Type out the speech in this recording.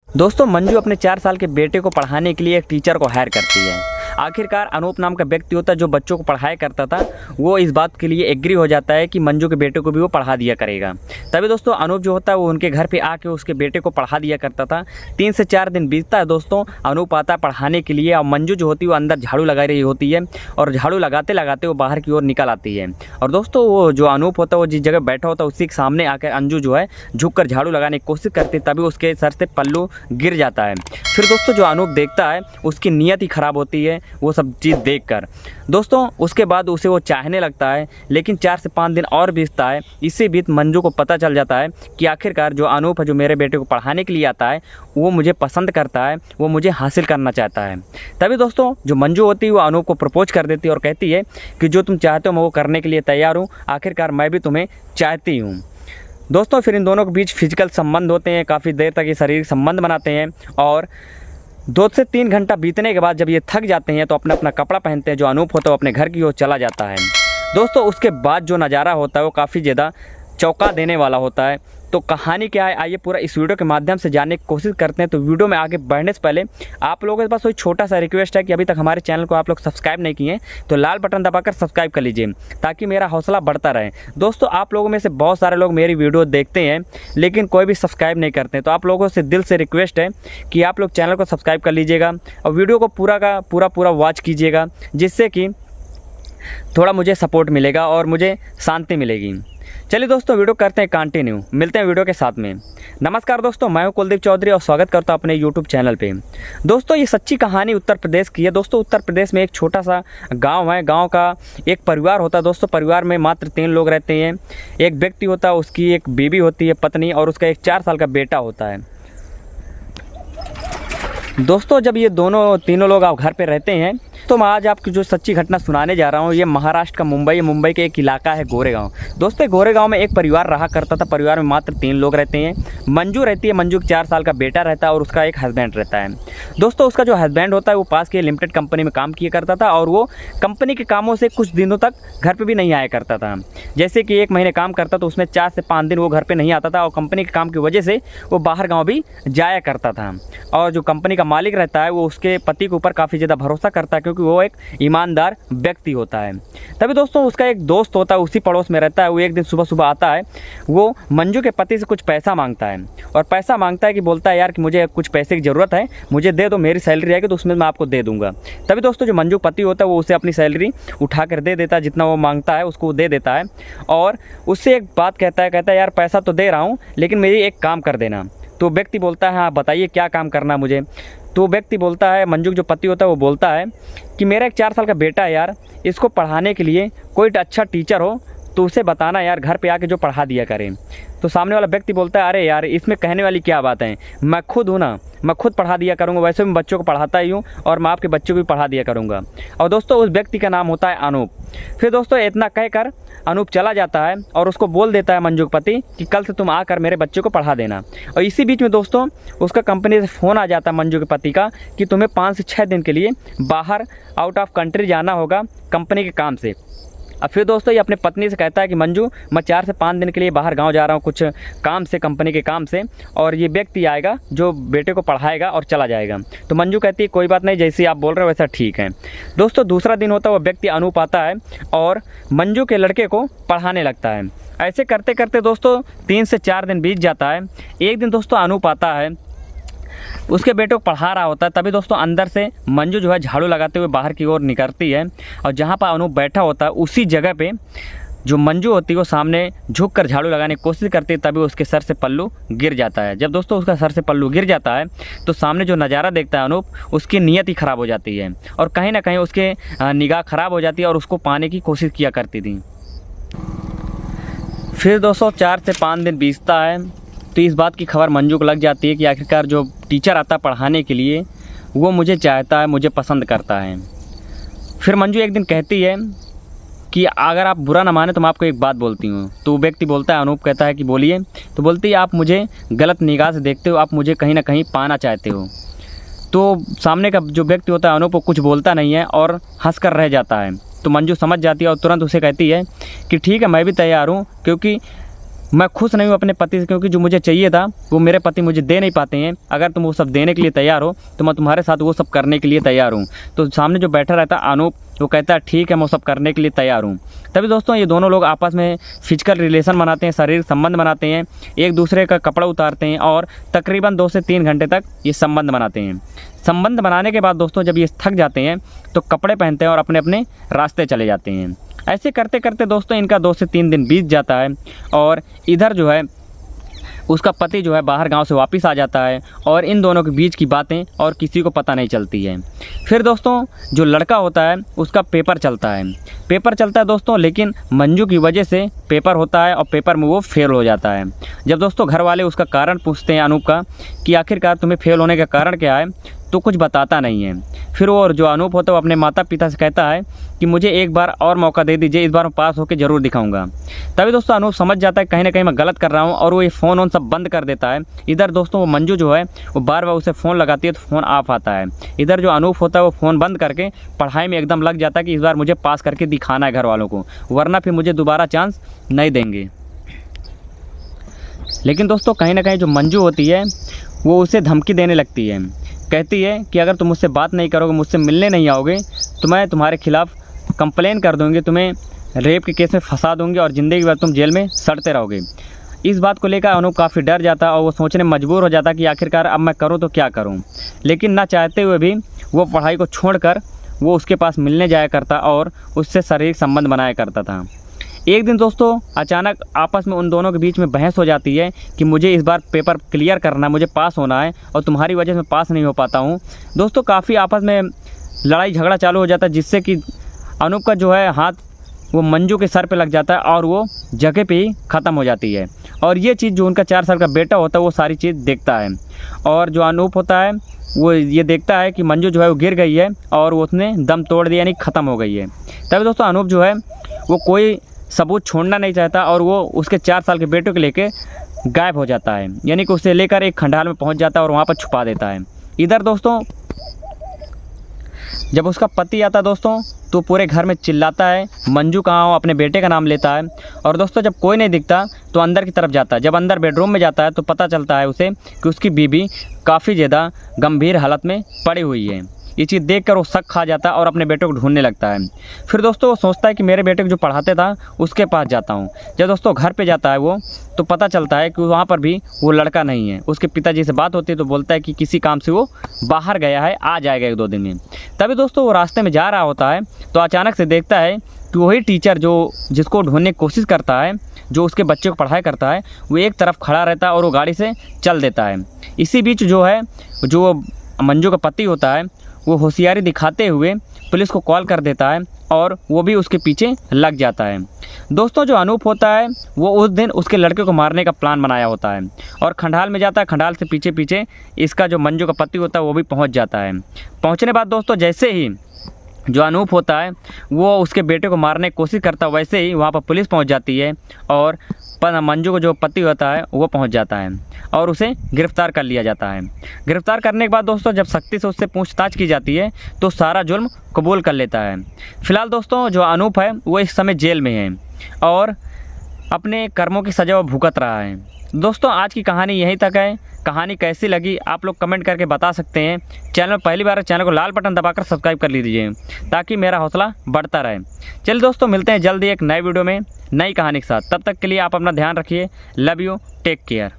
दोस्तों मंजू अपने 4 साल के बेटे को पढ़ाने के लिए एक टीचर को हायर करती है। आखिरकार अनूप नाम का व्यक्ति होता है जो बच्चों को पढ़ाया करता था, वो इस बात के लिए एग्री हो जाता है कि मंजू के बेटे को भी वो पढ़ा दिया करेगा। तभी दोस्तों अनूप जो होता है वो उनके घर पे आके उसके बेटे को पढ़ा दिया करता था। 3 से 4 दिन बीतता है दोस्तों, अनूप आता है पढ़ाने के लिए और मंजू जो होती है वो अंदर झाड़ू लगा रही होती है और झाड़ू लगाते लगाते वो बाहर की ओर निकल आती है। और दोस्तों वो जो अनूप होता है वो जिस जगह बैठा होता है उसी के सामने आकर अंजू जो है झुक कर झाड़ू लगाने की कोशिश करती है, तभी उसके सर से पल्लू गिर जाता है। फिर दोस्तों जो अनूप देखता है उसकी नीयत ही ख़राब होती है वो सब चीज़ देखकर। दोस्तों उसके बाद उसे वो चाहने लगता है, लेकिन 4 से 5 दिन और बीतता है। इसी बीच मंजू को पता चल जाता है कि आखिरकार जो अनूप है जो मेरे बेटे को पढ़ाने के लिए आता है वो मुझे पसंद करता है, वो मुझे हासिल करना चाहता है। तभी दोस्तों जो मंजू होती है वो अनूप को प्रपोज कर देती है और कहती है कि जो तुम चाहते हो मैं वो करने के लिए तैयार हूँ, आखिरकार मैं भी तुम्हें चाहती हूँ। दोस्तों फिर इन दोनों के बीच फिजिकल संबंध होते हैं, काफ़ी देर तक ये शारीरिक संबंध बनाते हैं और 2 से 3 घंटा बीतने के बाद जब ये थक जाते हैं तो अपना अपना कपड़ा पहनते हैं। जो अनूप होता है वो अपने घर की ओर चला जाता है। दोस्तों उसके बाद जो नज़ारा होता है वो काफ़ी ज़्यादा चौंका देने वाला होता है। तो कहानी क्या है आइए पूरा इस वीडियो के माध्यम से जानने की कोशिश करते हैं। तो वीडियो में आगे बढ़ने से पहले आप लोगों के पास कोई छोटा सा रिक्वेस्ट है कि अभी तक हमारे चैनल को आप लोग सब्सक्राइब नहीं किए तो लाल बटन दबाकर सब्सक्राइब कर लीजिए ताकि मेरा हौसला बढ़ता रहे। दोस्तों आप लोगों में से बहुत सारे लोग मेरी वीडियो देखते हैं लेकिन कोई भी सब्सक्राइब नहीं करते हैं, तो आप लोगों से दिल से रिक्वेस्ट है कि आप लोग चैनल को सब्सक्राइब कर लीजिएगा और वीडियो को पूरा का पूरा वॉच कीजिएगा, जिससे कि थोड़ा मुझे सपोर्ट मिलेगा और मुझे शांति मिलेगी। चलिए दोस्तों वीडियो करते हैं कंटिन्यू, मिलते हैं वीडियो के साथ में। नमस्कार दोस्तों, मैं हूं कुलदीप चौधरी और स्वागत करता हूं अपने यूट्यूब चैनल पे। दोस्तों ये सच्ची कहानी उत्तर प्रदेश की है। दोस्तों उत्तर प्रदेश में एक छोटा सा गांव है, गांव का एक परिवार होता है। दोस्तों परिवार में मात्र 3 लोग रहते हैं। एक व्यक्ति होता है, उसकी एक बीवी होती है पत्नी, और उसका एक 4 साल का बेटा होता है। दोस्तों जब ये तीनों लोग आप घर पे रहते हैं तो मैं आज आपकी जो सच्ची घटना सुनाने जा रहा हूँ ये महाराष्ट्र का मुंबई के एक इलाका है गोरेगांव। दोस्तों गोरेगांव में एक परिवार रहा करता था। परिवार में मात्र 3 लोग रहते हैं। मंजू रहती है, मंजू के 4 साल का बेटा रहता है और उसका एक हस्बैंड रहता है। दोस्तों उसका जो हस्बैंड होता है वो पास के लिमिटेड कंपनी में काम किया करता था और वो कंपनी के कामों से कुछ दिनों तक घर पर भी नहीं आया करता था। जैसे कि 1 महीने काम करता तो उसमें 4 से 5 दिन वो घर पर नहीं आता था और कंपनी के काम की वजह से वो बाहर गाँव भी जाया करता था। और जो कंपनी का मालिक रहता है वो उसके पति के ऊपर काफ़ी ज़्यादा भरोसा करता है क्योंकि वो एक ईमानदार व्यक्ति होता है। तभी दोस्तों उसका एक दोस्त होता है, उसी पड़ोस में रहता है। वो एक दिन सुबह सुबह आता है, वो मंजू के पति से कुछ पैसा मांगता है और पैसा मांगता है कि बोलता है यार कि मुझे कुछ पैसे की ज़रूरत है, मुझे दे दो, मेरी सैलरी आएगी तो उसमें मैं आपको दे दूंगा। तभी दोस्तों जो मंजू पति होता है वो उसे अपनी सैलरी उठा कर दे देता है, जितना वो मांगता है उसको दे देता है और उससे एक बात कहता है यार पैसा तो दे रहा हूँ लेकिन मेरी एक काम कर देना। तो व्यक्ति बोलता है हाँ बताइए क्या काम करना मुझे। तो व्यक्ति बोलता है, मंजू जो पति होता है वो बोलता है कि मेरा एक 4 साल का बेटा है यार, इसको पढ़ाने के लिए कोई अच्छा टीचर हो तो उसे बताना यार, घर पे आके जो पढ़ा दिया करें। तो सामने वाला व्यक्ति बोलता है अरे यार इसमें कहने वाली क्या बात है, मैं खुद हूँ ना, मैं खुद पढ़ा दिया करूँगा, वैसे भी बच्चों को पढ़ाता ही हूँ और मैं आपके बच्चों को भी पढ़ा दिया करूँगा। और दोस्तों उस व्यक्ति का नाम होता है अनूप। फिर दोस्तों इतना कहकर अनूप चला जाता है और उसको बोल देता है मंजू के पति कि कल से तुम आकर मेरे बच्चे को पढ़ा देना। और इसी बीच में दोस्तों उसका कंपनी से फ़ोन आ जाता है मंजू के पति का कि तुम्हें 5 से 6 दिन के लिए बाहर आउट ऑफ कंट्री जाना होगा कंपनी के काम से। अब फिर दोस्तों ये अपने पत्नी से कहता है कि मंजू मैं 4 से 5 दिन के लिए बाहर गांव जा रहा हूं कुछ काम से, कंपनी के काम से, और ये व्यक्ति आएगा जो बेटे को पढ़ाएगा और चला जाएगा। तो मंजू कहती है कोई बात नहीं, जैसे आप बोल रहे हो वैसा ठीक है। दोस्तों दूसरा दिन होता है, वो व्यक्ति अनूप आता है और मंजू के लड़के को पढ़ाने लगता है। ऐसे करते करते दोस्तों 3 से 4 दिन बीत जाता है। एक दिन दोस्तों अनूप आता है, उसके बेटे को पढ़ा रहा होता है। तभी दोस्तों अंदर से मंजू जो है झाड़ू लगाते हुए बाहर की ओर निकलती है और जहाँ पर अनूप बैठा होता है उसी जगह पे जो मंजू होती है वो सामने झुक कर झाड़ू लगाने की कोशिश करती है। तभी उसके सर से पल्लू गिर जाता है। जब दोस्तों उसका सर से पल्लू गिर जाता है तो सामने जो नज़ारा देखता है अनूप, उसकी नीयत ही ख़राब हो जाती है और कहीं ना कहीं उसके निगाह ख़राब हो जाती है और उसको पाने की कोशिश किया करती थी। फिर दोस्तों 4 से 5 दिन बीतता है तो इस बात की खबर मंजू को लग जाती है कि आखिरकार जो टीचर आता है पढ़ाने के लिए वो मुझे चाहता है, मुझे पसंद करता है। फिर मंजू एक दिन कहती है कि अगर आप बुरा ना माने तो मैं आपको एक बात बोलती हूँ। तो व्यक्ति बोलता है, अनूप कहता है कि बोलिए। तो बोलती है आप मुझे गलत निगाह से देखते हो, आप मुझे कहीं ना कहीं पाना चाहते हो। तो सामने का जो व्यक्ति होता है अनूप वो कुछ बोलता नहीं है और हंस कर रह जाता है। तो मंजू समझ जाती है और तुरंत उसे कहती है कि ठीक है मैं भी तैयार हूँ, क्योंकि मैं खुश नहीं हूँ अपने पति से, क्योंकि जो मुझे चाहिए था वो मेरे पति मुझे दे नहीं पाते हैं। अगर तुम वो सब देने के लिए तैयार हो तो मैं तुम्हारे साथ वो सब करने के लिए तैयार हूँ। तो सामने जो बैठा रहता अनूप, वो कहता है ठीक है, मैं वो सब करने के लिए तैयार हूँ। तभी दोस्तों ये दोनों लोग आपस में फिजिकल रिलेशन बनाते हैं, शारीरिक संबंध बनाते हैं, एक दूसरे का कपड़ा उतारते हैं और तकरीबन 2 से 3 घंटे तक ये संबंध बनाते हैं। संबंध बनाने के बाद दोस्तों जब ये थक जाते हैं तो कपड़े पहनते हैं और अपने अपने रास्ते चले जाते हैं। ऐसे करते करते दोस्तों इनका 2 से 3 दिन बीत जाता है और इधर जो है उसका पति जो है बाहर गांव से वापस आ जाता है और इन दोनों के बीच की बातें और किसी को पता नहीं चलती है। फिर दोस्तों जो लड़का होता है उसका पेपर चलता है दोस्तों, लेकिन मंजू की वजह से पेपर होता है और पेपर में वो फेल हो जाता है। जब दोस्तों घर वाले उसका कारण पूछते हैं अनूप का कि आखिरकार तुम्हें फेल होने का कारण क्या है, तो कुछ बताता नहीं है। फिर वो जो अनूप होता है वो अपने माता पिता से कहता है कि मुझे एक बार और मौका दे दीजिए, इस बार मैं पास होकर ज़रूर दिखाऊंगा। तभी दोस्तों अनूप समझ जाता है कहीं ना कहीं मैं गलत कर रहा हूँ और वो ये फ़ोन ऑन सब बंद कर देता है। इधर दोस्तों वो मंजू जो है वो बार बार उसे फ़ोन लगाती है तो फ़ोन ऑफ आता है। इधर जो अनूप होता है वो फ़ोन बंद करके पढ़ाई में एकदम लग जाता है कि इस बार मुझे पास करके दिखाना है घर वालों को, वरना फिर मुझे दोबारा चांस नहीं देंगे। लेकिन दोस्तों कहीं ना कहीं जो मंजू होती है वो उसे धमकी देने लगती है, कहती है कि अगर तुम मुझसे बात नहीं करोगे, मुझसे मिलने नहीं आओगे तो मैं तुम्हारे खिलाफ़ कंप्लेन कर दूंगी, तुम्हें रेप के केस में फंसा दूंगी और ज़िंदगी भर तुम जेल में सड़ते रहोगे। इस बात को लेकर अनूप काफ़ी डर जाता और वो सोचने मजबूर हो जाता कि आखिरकार अब मैं करूं तो क्या करूं। लेकिन ना चाहते हुए भी वो पढ़ाई को छोड़कर वो उसके पास मिलने जाया करता और उससे शारीरिक संबंध बनाया करता था। एक दिन दोस्तों अचानक आपस में उन दोनों के बीच में बहस हो जाती है कि मुझे इस बार पेपर क्लियर करना, मुझे पास होना है और तुम्हारी वजह से मैं पास नहीं हो पाता हूँ। दोस्तों काफ़ी आपस में लड़ाई झगड़ा चालू हो जाता है, जिससे कि अनूप का जो है हाथ वो मंजू के सर पे लग जाता है और वो जगह पे ही ख़त्म हो जाती है। और ये चीज़ जो उनका 4 साल का बेटा होता है वो सारी चीज़ देखता है और जो अनूप होता है वो ये देखता है कि मंजू जो है वो गिर गई है और वो उसने दम तोड़ दिया, यानी ख़त्म हो गई है। तभी दोस्तों अनूप जो है वो कोई सबूत छोड़ना नहीं चाहता और वो उसके 4 साल के बेटे को लेके गायब हो जाता है, यानी कि उसे लेकर एक खंडाल में पहुंच जाता है और वहाँ पर छुपा देता है। इधर दोस्तों जब उसका पति आता है दोस्तों तो पूरे घर में चिल्लाता है मंजू कहाँ हो, अपने बेटे का नाम लेता है। और दोस्तों जब कोई नहीं दिखता तो अंदर की तरफ जाता है। जब अंदर बेडरूम में जाता है तो पता चलता है उसे कि उसकी बीवी काफ़ी ज़्यादा गंभीर हालत में पड़ी हुई है। ये चीज़ देखकर वो शक खा जाता है और अपने बेटे को ढूंढने लगता है। फिर दोस्तों वो सोचता है कि मेरे बेटे को जो पढ़ाते था उसके पास जाता हूँ। जब दोस्तों घर पे जाता है वो तो पता चलता है कि वहाँ पर भी वो लड़का नहीं है। उसके पिताजी से बात होती है तो बोलता है कि किसी काम से वो बाहर गया है, आ जाएगा 1-2 दिन में। तभी दोस्तों वो रास्ते में जा रहा होता है तो अचानक से देखता है कि वही टीचर जो जिसको ढूंढने की कोशिश करता है, जो उसके बच्चे को पढ़ाई करता है, वो एक तरफ खड़ा रहता है और वो गाड़ी से चल देता है। इसी बीच जो है जो मंजू का पति होता है वो होशियारी दिखाते हुए पुलिस को कॉल कर देता है और वो भी उसके पीछे लग जाता है। दोस्तों जो अनूप होता है वो उस दिन उसके लड़के को मारने का प्लान बनाया होता है और खंडाल में जाता है। खंडाल से पीछे पीछे इसका जो मंजू का पति होता है वो भी पहुंच जाता है। पहुंचने बाद दोस्तों जैसे ही जो अनूप होता है वो उसके बेटे को मारने की कोशिश करता है, वैसे ही वहाँ पर पुलिस पहुँच जाती है और मंजू को जो पति होता है वो पहुंच जाता है और उसे गिरफ्तार कर लिया जाता है। गिरफ्तार करने के बाद दोस्तों जब सख्ती से उससे पूछताछ की जाती है तो सारा जुर्म कबूल कर लेता है। फिलहाल दोस्तों जो अनूप है वो इस समय जेल में है और अपने कर्मों की सज़ा वो भुगत रहा है। दोस्तों आज की कहानी यहीं तक है। कहानी कैसी लगी आप लोग कमेंट करके बता सकते हैं। चैनल पहली बार चैनल को लाल बटन दबाकर सब्सक्राइब कर लीजिए ताकि मेरा हौसला बढ़ता रहे। चलिए दोस्तों मिलते हैं जल्दी एक नए वीडियो में नई कहानी के साथ। तब तक के लिए आप अपना ध्यान रखिए। Love you, take care.